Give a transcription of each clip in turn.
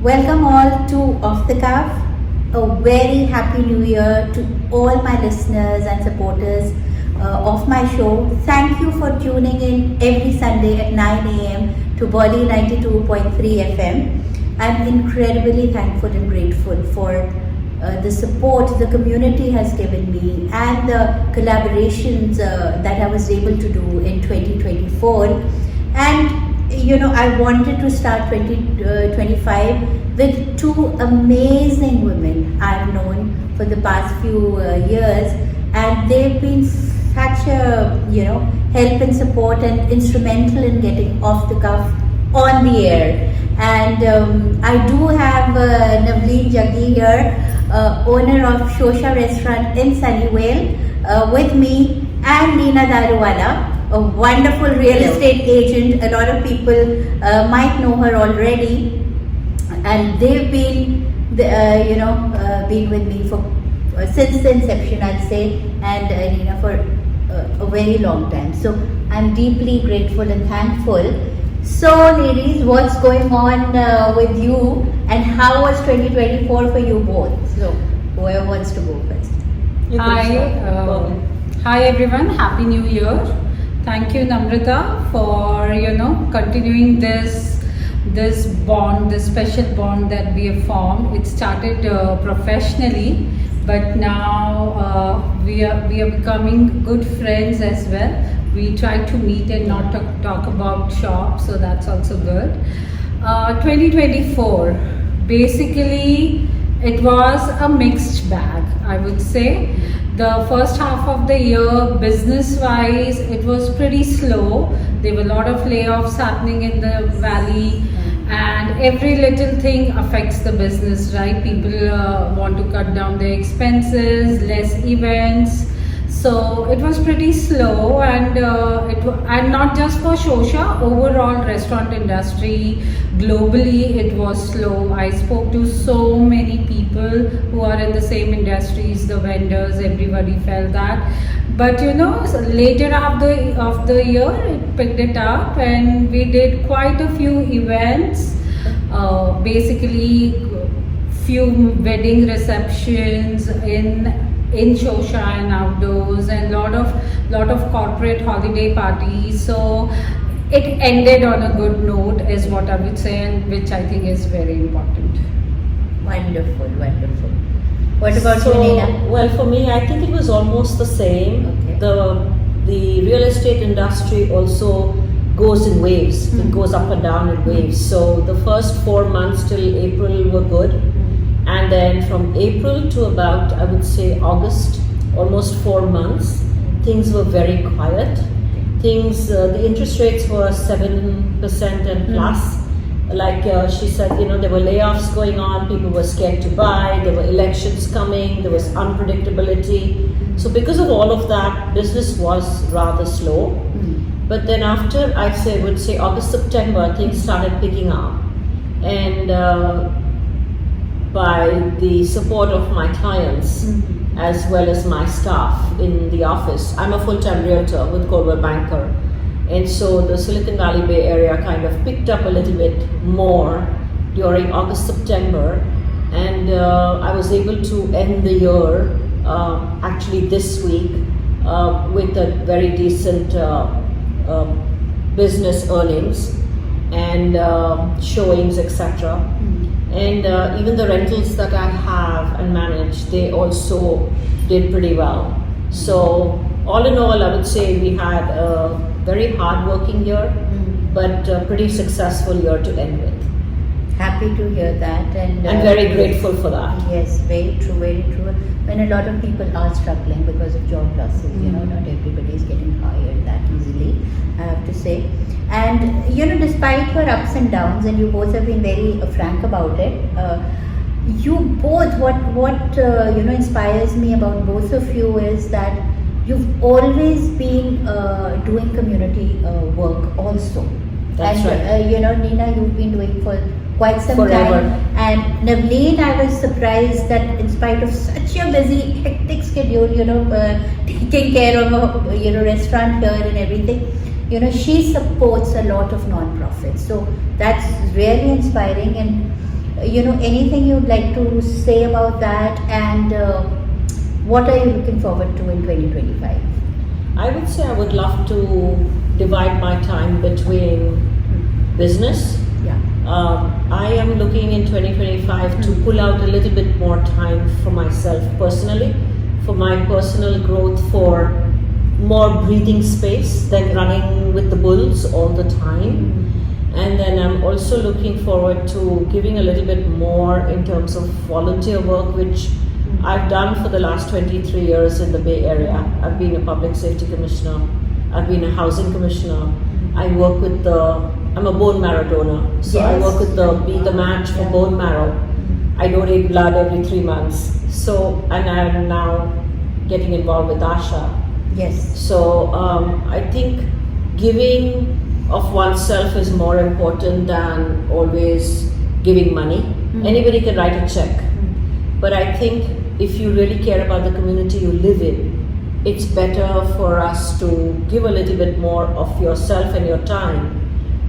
Welcome all to Off the Cuff. A very happy new year to all my listeners and supporters of my show. Thank you for tuning in every Sunday at 9 a.m. to Bolly 92.3 FM. I'm incredibly thankful and grateful for the support the community has given me and the collaborations that I was able to do in 2024. And I wanted to start 2025 with two amazing women I've known for the past few years, and they've been such a help and support and instrumental in getting Off the Cuff on the air. And I do have Navleen Jaggi here, owner of Shosha Restaurant in Sunnyvale, with me, and Daruwalla, a wonderful real estate agent. A lot of people might know her already, and they've been been with me for since the inception, I'd say, and for a very long time. So I'm deeply grateful and thankful. So ladies, what's going on with you, and how was 2024 for you both? So whoever wants to go first. Hi everyone, Happy New Year. Thank you, Namrita, for continuing this bond, this special bond that we have formed. It started professionally, but now we are becoming good friends as well. We try to meet and not talk about shops, so that's also good. 2024, basically it was a mixed bag, I would say. The first half of the year, business-wise, it was pretty slow. There were a lot of layoffs happening in the valley, and every little thing affects the business, right? People want to cut down their expenses, less events. So it was pretty slow, and not just for Shosha, overall restaurant industry globally it was slow. I spoke to so many people who are in the same industries, the vendors, everybody felt that. But later half of the year it picked it up, and we did quite a few events, basically few wedding receptions in Shosha and outdoors, and lot of corporate holiday parties. So it ended on a good note is what I would say, and which I think is very important. Wonderful. What about you, Nina? Well, for me, I think it was almost the same. Okay. The real estate industry also goes in waves. It goes up and down in waves. So the first 4 months till April were good. And then from April to about, I would say, August, almost 4 months, things were very quiet. The interest rates were 7% and plus. Like she said, there were layoffs going on, people were scared to buy, there were elections coming, there was unpredictability. So because of all of that, business was rather slow. But then after, I would say August, September, things started picking up. And by the support of my clients as well as my staff in the office. I'm a full-time realtor with Coldwell Banker, and so the Silicon Valley Bay area kind of picked up a little bit more during August, September, and I was able to end the year actually this week with a very decent business earnings and showings, etc. And even the rentals that I have and manage, they also did pretty well. So all in all, I would say we had a very hard-working year, but a pretty successful year to end with. Happy to hear that, and very grateful for that. Yes, very true, very true. When a lot of people are struggling because of job losses, not everybody is getting hired that easily, I have to say. And despite your ups and downs, and you both have been very frank about it, you both, what inspires me about both of you is that you've always been doing community work also. That's right. Nina, you've been doing for quite some Forever. time. And Navleen, I was surprised that in spite of such a busy, hectic schedule, taking care of a restaurant here and everything, she supports a lot of non-profits. So that's really inspiring. And anything you'd like to say about that, and what are you looking forward to in 2025? I would say I would love to divide my time between business. Yeah. I am looking in 2025 to pull out a little bit more time for myself personally, for my personal growth, for more breathing space than running with the bulls all the time. And then I'm also looking forward to giving a little bit more in terms of volunteer work, which I've done for the last 23 years in the Bay Area. I've been a public safety commissioner, I've been a housing commissioner, I work with I'm a bone marrow donor, so I work with Be the Match for bone marrow. I donate blood every 3 months. So, and I'm now getting involved with ASHA. Yes. So I think giving of oneself is more important than always giving money. Anybody can write a check, but I think if you really care about the community you live in, it's better for us to give a little bit more of yourself and your time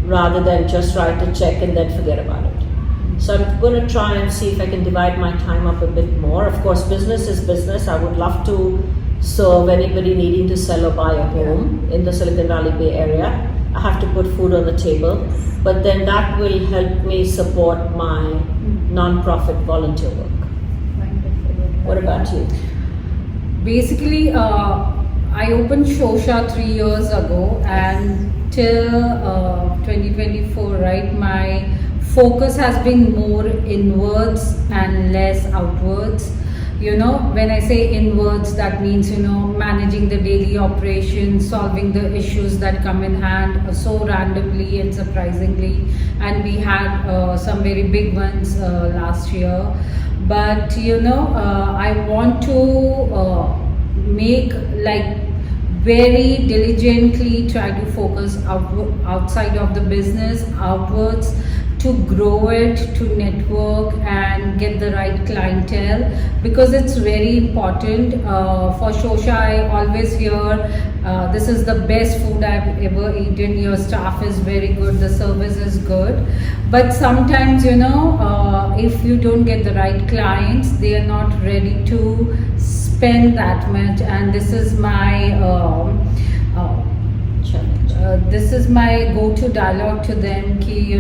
rather than just write a check and then forget about it. So I'm going to try and see if I can divide my time up a bit more. Of course, business is business. I would love to serve anybody needing to sell or buy a home in the Silicon Valley Bay Area. I have to put food on the table, but then that will help me support my non-profit volunteer work. What about you? Basically, I opened Shosha 3 years ago, and till 2024, right, my focus has been more inwards and less outwards. When I say inwards, that means, managing the daily operations, solving the issues that come in hand so randomly and surprisingly. And we had some very big ones last year. But, I want to make very diligently try to focus outside of the business, outwards, to grow it, to network and get the right clientele, because it's very important. For Shosha, I always hear this is the best food I've ever eaten, your staff is very good, the service is good. But sometimes, if you don't get the right clients, they are not ready to spend that much. And this is my go-to dialogue to them ki,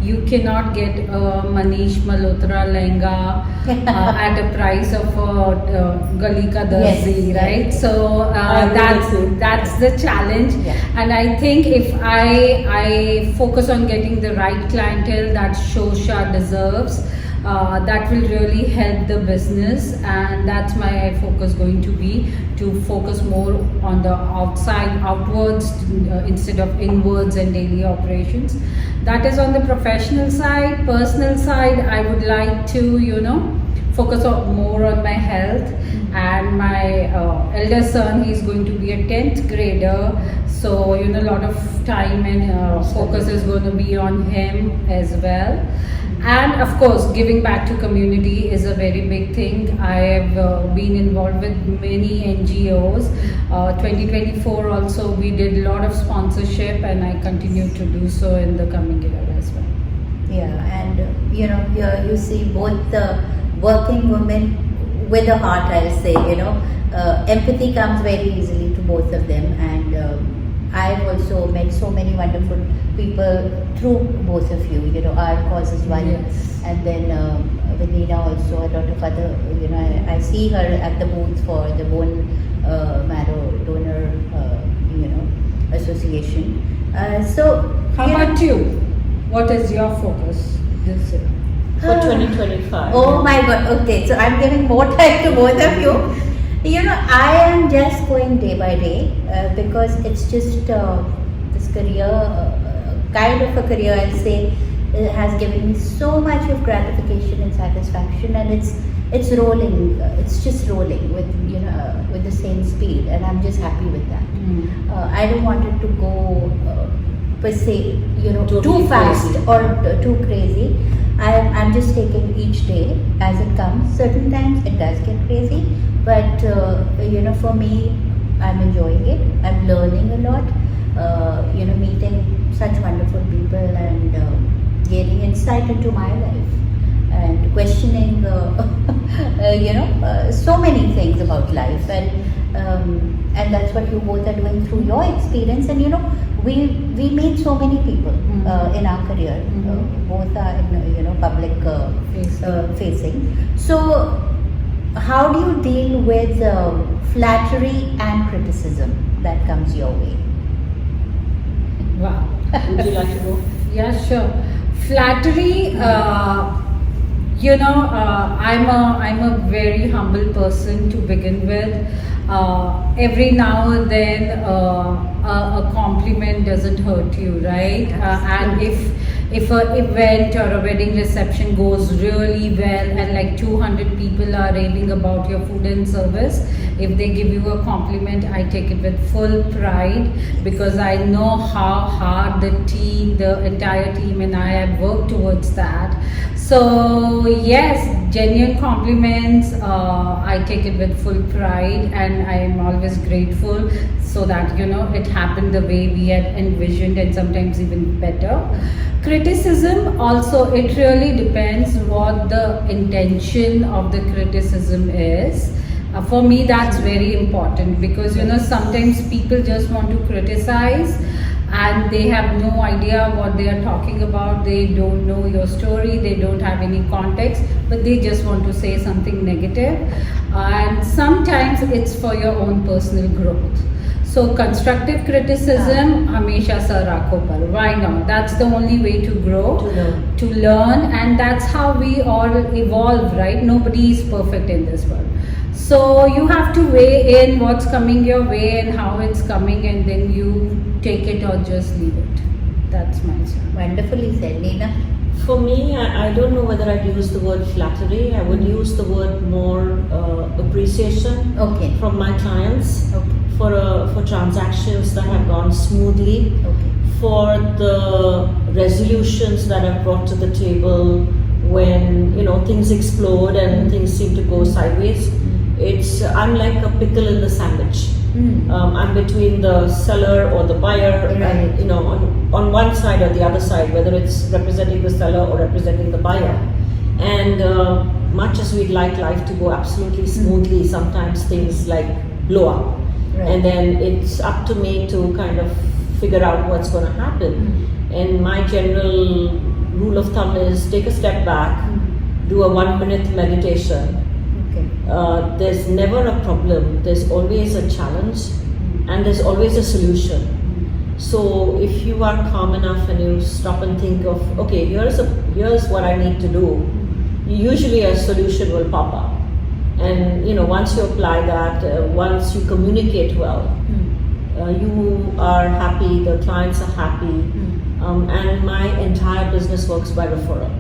you cannot get a Manish Malhotra lehenga at a price of Gali Ka Darzi, right? So that's the challenge. And I think if I focus on getting the right clientele that Shosha deserves, that will really help the business, and that's my focus going to be, to focus more on the outwards instead of inwards and daily operations. That is on the professional side. Personal side, I would like to focus more on my health, and my elder son, he's going to be a 10th grader, so a lot of time and focus is going to be on him as well. And of course, giving back to community is a very big thing. I have been involved with many NGOs. 2024 also, we did a lot of sponsorship, and I continue to do so in the coming year as well. Yeah, and here you see both the working women with a heart, I'll say. Empathy comes very easily to both of them, and I've also met so many wonderful people through both of you. Our cause is one, and then with Nina also, a lot of other. I see her at the booth for the bone marrow donor, association. So, how about you? What is your focus this year? For 2025. Oh my God! Okay, so I'm giving more time to both of you. I am just going day by day because it's just this career, kind of a career, I'll say, has given me so much of gratification and satisfaction, and it's rolling. It's just rolling with the same speed, and I'm just happy with that. I don't want it to go per se, too fast or too crazy. I'm just taking each day as it comes. Certain times it does get crazy, but for me, I'm enjoying it. I'm learning a lot. Meeting such wonderful people and gaining insight into my life. and questioning, so many things about life, and that's what you both are doing through your experience. And we meet so many people in our career. Both are public facing. So how do you deal with flattery and criticism that comes your way? Wow. Would you like to go? Yeah, sure. Flattery, I'm a very humble person to begin with. Every now and then a compliment doesn't hurt you, right? And if an event or a wedding reception goes really well and like 200 people are raving about your food and service, if they give you a compliment, I take it with full pride, because I know how hard the entire team and I have worked towards that. So yes, genuine compliments, I take it with full pride, and I am always grateful, so that it happened the way we had envisioned, and sometimes even better. Criticism also, it really depends what the intention of the criticism is. For me, that's very important, because sometimes people just want to criticize and they have no idea what they are talking about. They don't know your story, they don't have any context, but they just want to say something negative. And sometimes it's for your own personal growth. So constructive criticism, hamesha sir rakho par. Why not? That's the only way to grow, to learn, and that's how we all evolve, right? Nobody is perfect in this world. So you have to weigh in what's coming your way and how it's coming, and then you take it or just leave it. That's my answer. Wonderfully said, Neena. For me, I don't know whether I'd use the word flattery. I would use the word more appreciation from my clients for transactions that have gone smoothly, for the resolutions that I've brought to the table when things explode and things seem to go sideways. I'm like a pickle in the sandwich. I'm between the seller or the buyer, and on one side or the other side, whether it's representing the seller or representing the buyer. And much as we'd like life to go absolutely smoothly, sometimes things like blow up, and then it's up to me to kind of figure out what's going to happen. And my general rule of thumb is take a step back, do a 1-minute meditation. There's never a problem, there's always a challenge, and there's always a solution. So if you are calm enough and you stop and think of, okay, here's what I need to do, usually a solution will pop up. And once you apply that, once you communicate well, you are happy, the clients are happy, and my entire business works by referral.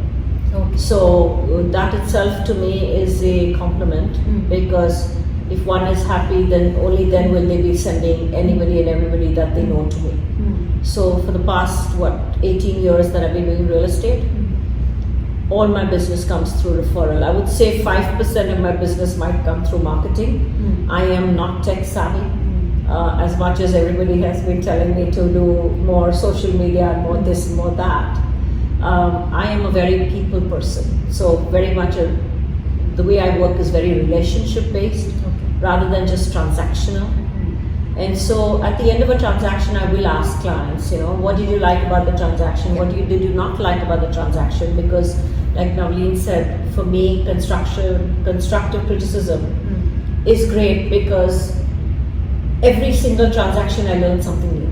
So that itself to me is a compliment, because if one is happy, then only then will they be sending anybody and everybody that they know to me. So for the past 18 years that I've been doing real estate, all my business comes through referral. I would say 5% of my business might come through marketing. I am not tech savvy, as much as everybody has been telling me to do more social media and more this and more that. I am a very people person, so very much the way I work is very relationship based rather than just transactional. And so at the end of a transaction, I will ask clients, what did you like about the transaction? What did you not like about the transaction? Because like Navleen said, for me, constructive criticism is great, because every single transaction I learn something new.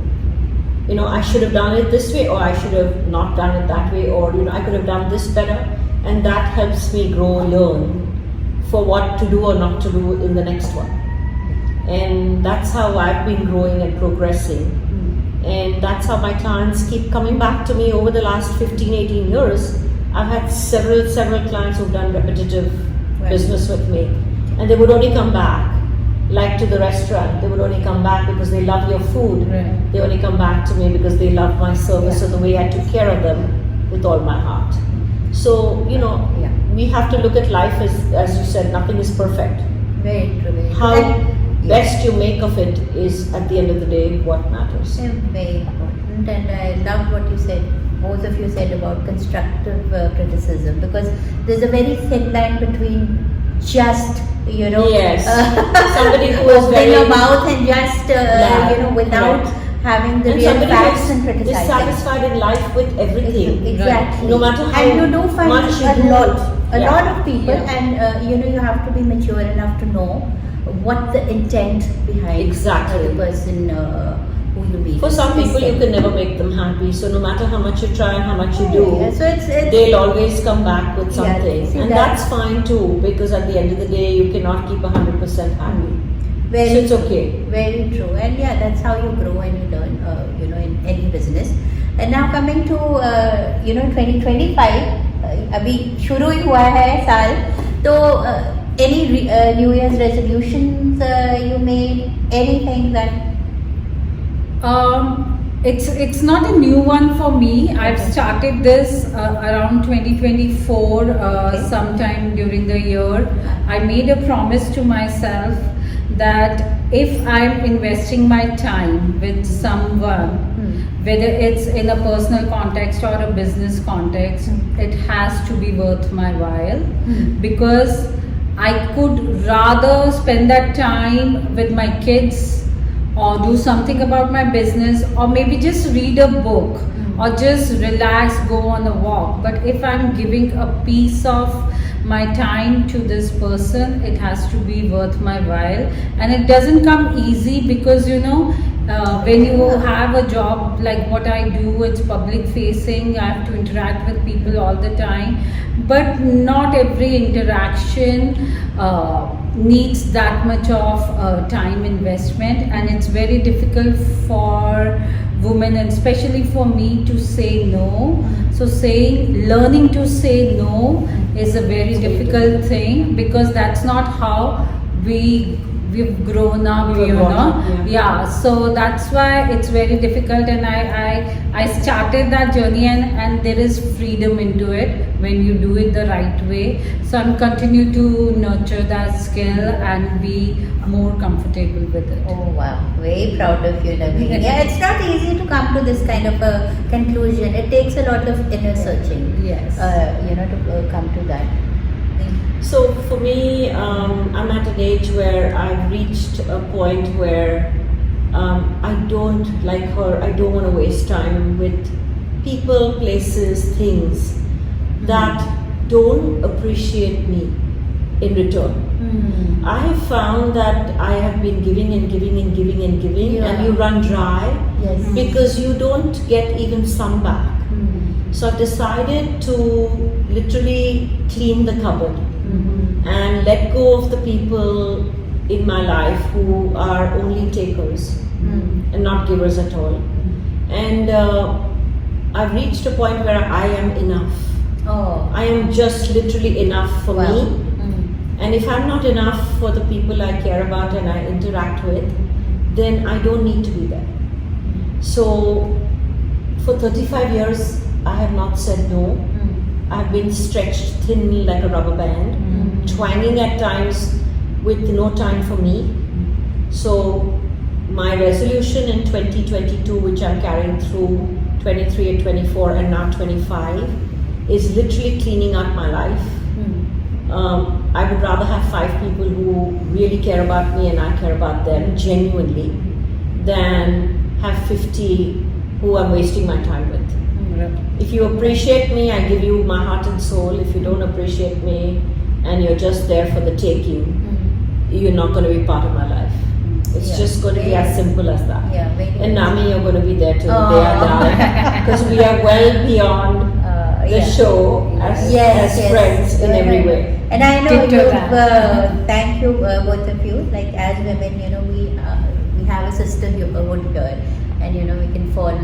I should have done it this way, or I should have not done it that way, or I could have done this better, and that helps me grow, learn for what to do or not to do in the next one. And that's how I've been growing and progressing, and that's how my clients keep coming back to me over the last 15-18 years. I've had several clients who've done repetitive business with me, and they would only come back. Like to the restaurant, they would only come back because they love your food. They only come back to me because they love my service or the way I took care of them with all my heart. So, we have to look at life as you said, nothing is perfect. Very true. How best you make of it is, at the end of the day, what matters. Very important, and I love what you said. both of you said about constructive criticism, because there's a very thin line between just, Yes. Somebody who is open very your mouth and just, without correct. having the And real somebody facts who and is criticizing. satisfied in life with everything. Exactly. No matter how and you do find much you a do. lot of people, Yeah. and you have to be mature enough to know what the intent behind Exactly. the person who you meet. For some is people, you saying. can never make them happy. So no matter how much you try and how much you do, Yeah, so it's they'll always come back with Yeah, something, see and that- that's fine too. Because at the end of the day, you cannot keep 100% happy. very So it's okay. Very true, and yeah, that's how you grow and you learn. In any business. And now coming to 2025, अभी शुरू ही हुआ है साल, तो any New Year's resolutions you made, anything that It's not a new one for me. I've started this around 2024, sometime during the year. I made a promise to myself that if I'm investing my time with someone, whether it's in a personal context or a business context, it has to be worth my while, because I could rather spend that time with my kids or do something about my business, or maybe just read a book or just relax, go on a walk. But if I'm giving a piece of my time to this person, it has to be worth my while. And it doesn't come easy, because when you have a job like what I do, it's public facing, I have to interact with people all the time, but not every interaction needs that much of time investment, and it's very difficult for women, and especially for me, to say no. So learning to say no is a very difficult thing, because that's not how we've grown up, We were brought up, yeah. So that's why it's very difficult, and I started that journey, and there is freedom into it when you do it the right way. So I'm continue to nurture that skill and be more comfortable with it. Oh wow, very proud of you, Navleen. Yeah, it's not easy to come to this kind of a conclusion. It takes a lot of inner searching. Yes. To come to that. So for me, I'm at an age where I've reached a point where I don't like her. I don't want to waste time with people, places, things that don't appreciate me in return. I have found that I have been giving and giving and giving and giving, Yeah. and you run dry Yes. because you don't get even some back. So I've decided to literally clean the cupboard and let go of the people in my life who are only takers and not givers at all. And I've reached a point where I am enough. Oh. I am just literally enough for Wow. me. And if I'm not enough for the people I care about and I interact with, then I don't need to be there. So for 35 years, I have not said no. I've been stretched thin like a rubber band, twanging at times with no time for me. So my resolution in 2022, which I'm carrying through 23 and 24 and now 25, is literally cleaning out my life. I would rather have 5 people who really care about me and I care about them genuinely than have 50 who I'm wasting my time with. If you appreciate me, I give you my heart and soul. If you don't appreciate me and you're just there for the taking, you're not going to be part of my life. It's Yeah. just going to be as simple as that. Yeah, very And Nami, you're going to be there too. Oh. They are down. Because we are well beyond the yeah. show as friends in every way. And I know Ditto you. that. Thank you, both of you. Like as women, we have a sisterhood here, and we can fall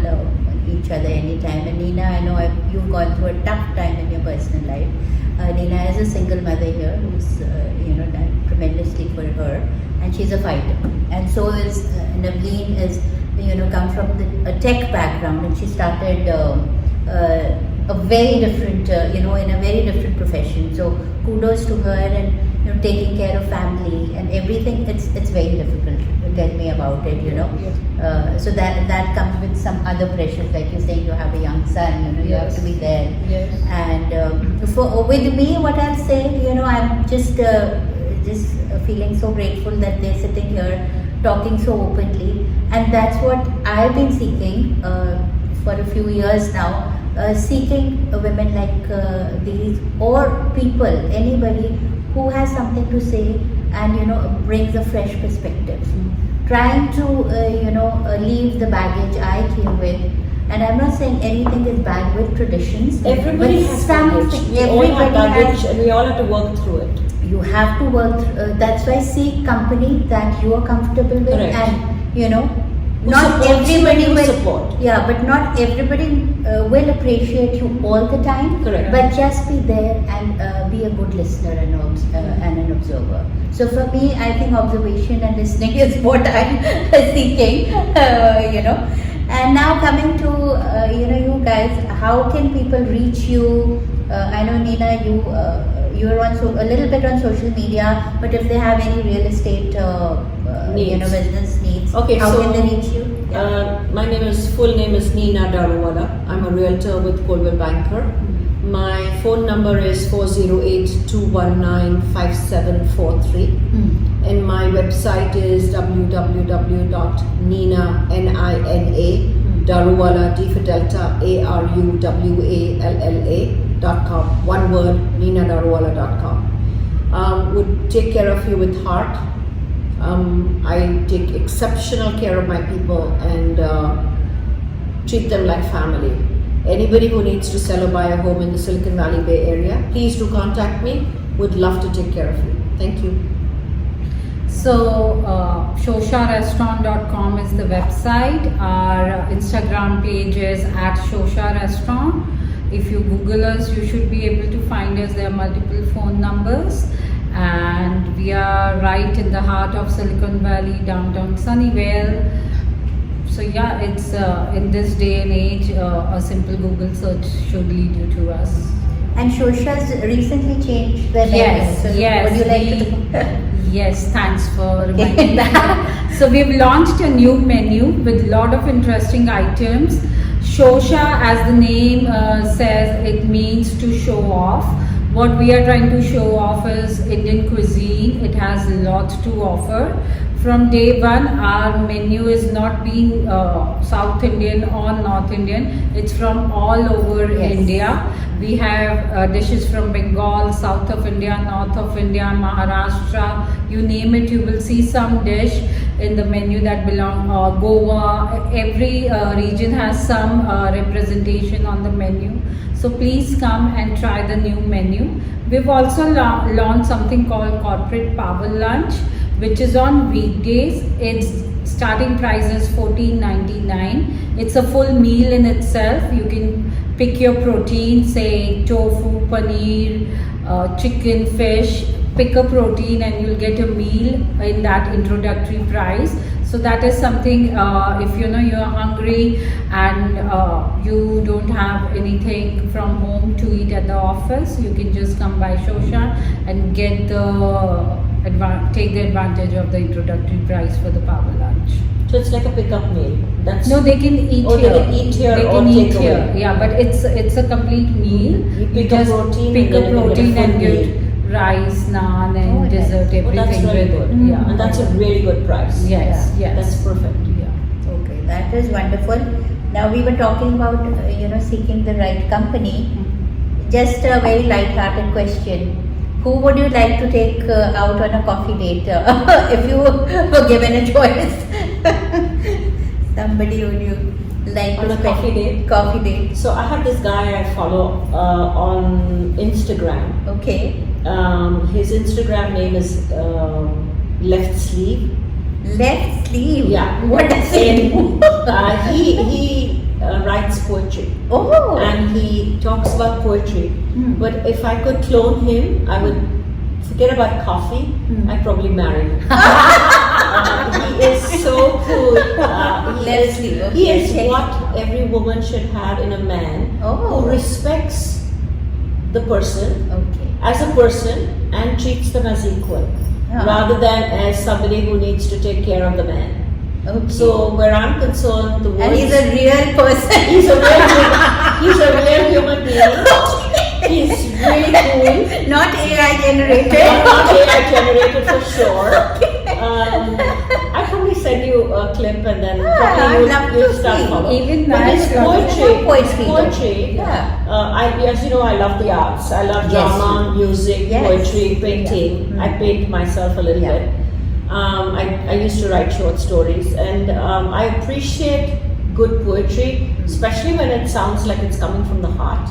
each other anytime. And Nina, I know you've gone through a tough time in your personal life. Nina is a single mother here who's done tremendously for her, and she's a fighter. And so is Navleen is come from a tech background, and she started a very different in a very different profession. So kudos to her, and taking care of family and everything. It's very difficult. Tell me about it. So that comes with some other pressures, like you're saying, you have a young son. You have to be there. Yes. And with me, what I'll say, I'm just feeling so grateful that they're sitting here talking so openly, and that's what I've been seeking for a few years now. Seeking women like these, or people, anybody who has something to say and brings a fresh perspective. Trying to leave the baggage I came with, and I'm not saying anything is bad with traditions. Everybody but has baggage. We all have baggage, and we all have to work through it. You have to work. That's why seek company that you are comfortable with, Correct. and Who not supports everybody you, will support. Yeah, but not everybody will appreciate you all the time. Correct. But just be there and be a good listener and an observer. So for me, I think observation and listening is what I'm seeking. And now coming to you guys, how can people reach you? I know, Neena, you're on a little bit on social media, but if they have any real estate Needs. business needs, Okay, how so, can they reach you? My full name is Neena Daruwalla. I'm a realtor with Coldwell Banker. My phone number is 408-219-5743. And my website is www.nina.Daruwalla, D for Delta, ARUWALLA.com. One word, NinaDaruwalla.com. Would take care of you with heart. I take exceptional care of my people and treat them like family. Anybody who needs to sell or buy a home in the Silicon Valley Bay Area, please do contact me. Would love to take care of you. Thank you. So, ShoshaRestaurant.com is the website. Our Instagram page is @Shosha Restaurant. If you Google us, you should be able to find us. There are multiple phone numbers. And we are right in the heart of Silicon Valley, downtown Sunnyvale. So yeah, it's in this day and age, a simple Google search should lead you to us. And Shosha's recently changed their menu. Yes, So yes. would you like to? Yes, thanks for reminding that. So we've launched a new menu with a lot of interesting items. Shosha, as the name says, it means to show off. What we are trying to show off is Indian cuisine. It has a lot to offer. From day one, our menu is not being South Indian or North Indian. It's from all over India. We have dishes from Bengal, South of India, North of India, Maharashtra, you name it, you will see some dish in the menu that belong Goa. Every region has some representation on the menu. So please come and try the new menu. We've also launched something called Corporate Power Lunch, which is on weekdays. Its starting price is $14.99. It's a full meal in itself. You can pick your protein, say tofu, paneer, chicken, fish. Pick a protein and you'll get a meal in that introductory price. So that is something, if you're hungry and you don't have anything from home to eat at the office, you can just come by Shosha and get take the advantage of the introductory price for the power lunch. So it's like a pickup meal. No, they can eat here. They can eat here They or can eat take here. away. Yeah, but it's a complete meal. You pick a protein pick and a then you get a protein full and meal. get rice, naan, and Oh, nice. dessert, Oh, that's everything very with good. it. Yeah, And that's a really good price. yes, yes. That's perfect. Yeah. Okay, that is wonderful. Now we were talking about seeking the right company. Just a very light-hearted question. Who would you like to take out on a coffee date if you were given a choice? Somebody would you like On to a spend coffee date? Coffee date. So I have this guy I follow on Instagram. Okay. His Instagram name is Left Sleeve. Left sleeve. Yeah. What does it do? He writes poetry. Oh. And he talks about poetry. But if I could clone him, I would forget about coffee. I'd probably marry him. He is so cool. Let's see. He Okay, is okay. what every woman should have in a man Oh. who respects the person, Okay. as a person and treats them as equal, rather than as somebody who needs to take care of the man. Okay. So where I'm concerned, the And he's a real person. he's a real human being. He's really cool. Not AI generated. Not AI generated for sure. I probably send you a clip and then I'd love you'll to start see. following. Even But nice his poetry. poetry. Yeah. As you know, I love the arts. I love Yes. drama, music, Yes. poetry, painting. Yeah. I paint myself a little Yeah. bit. I used to write short stories, and I appreciate good poetry, especially when it sounds like it's coming from the heart.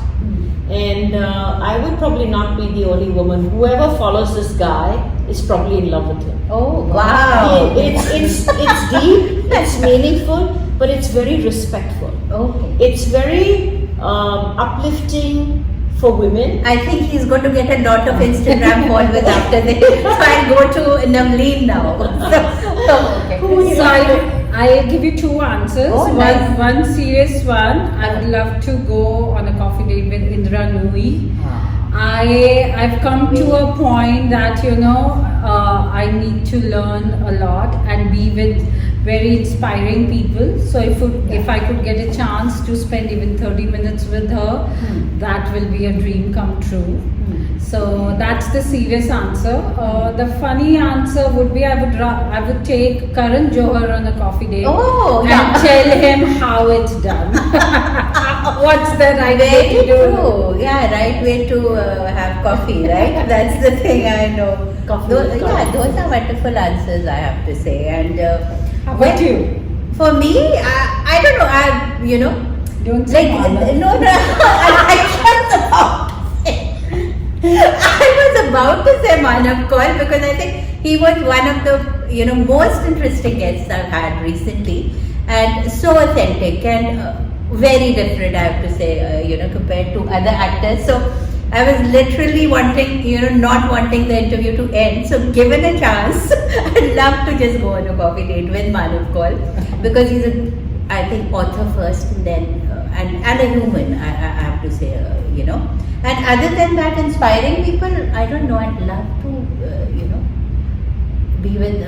And I would probably not be the only woman. Whoever follows this guy is probably in love with him. Oh, wow. It's deep, it's meaningful, but it's very respectful. Okay. It's very uplifting for women. I think he's going to get a lot of Instagram followers after this. So I'll go to Navleen now. Okay. So I'll give you two answers. Oh, nice. One serious one. I would love to go on a coffee date with Indra Nui. I've come to a point that I need to learn a lot and be with very inspiring people. So if I could get a chance to spend even 30 minutes with her, that will be a dream come true. So that's the serious answer. The funny answer would be I would take Karan Johar on a coffee date and tell him how it's done. What's the right way to do it? Yeah, right way to have coffee, right? That's the thing I know. Those are wonderful answers, I have to say. And How about you? For me, I don't know. Don't say Mama. No, I was about to say Manav Kaul because I think he was one of the most interesting guests I've had recently, and so authentic and very different, I have to say, compared to other actors. So I was literally not wanting the interview to end. So given a chance, I'd love to just go on a coffee date with Manav Kaul because he's I think author first and then and a human, I have to say, And other than that, inspiring people, I don't know. I'd love to, be with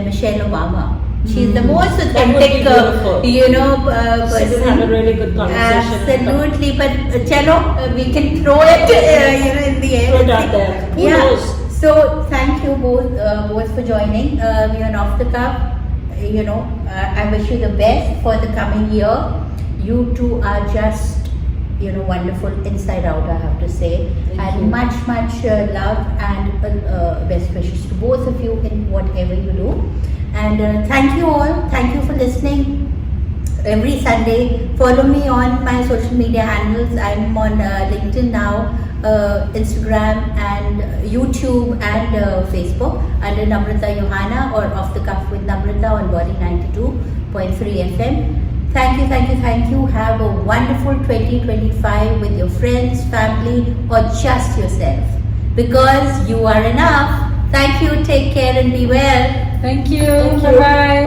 Michelle Obama. She's the most authentic, person. She would have a really good conversation. Absolutely, but chalo, we can throw it, in the air. Throw it out there. Who knows? So thank you both for joining me on Off the Cuff. I wish you the best for the coming year. You two are just, wonderful inside out, I have to say. Thank you. Much love and best wishes to both of you in whatever you do. And thank you all. Thank you for listening. Every Sunday, follow me on my social media handles. I'm on LinkedIn now, Instagram and YouTube and Facebook under Namrita Johanna or Off the Cuff with Namrita on Bolly 92.3 FM. Thank you. Have a wonderful 2025 with your friends, family, or just yourself. Because you are enough. Thank you. Take care and be well. Thank you. Bye-bye.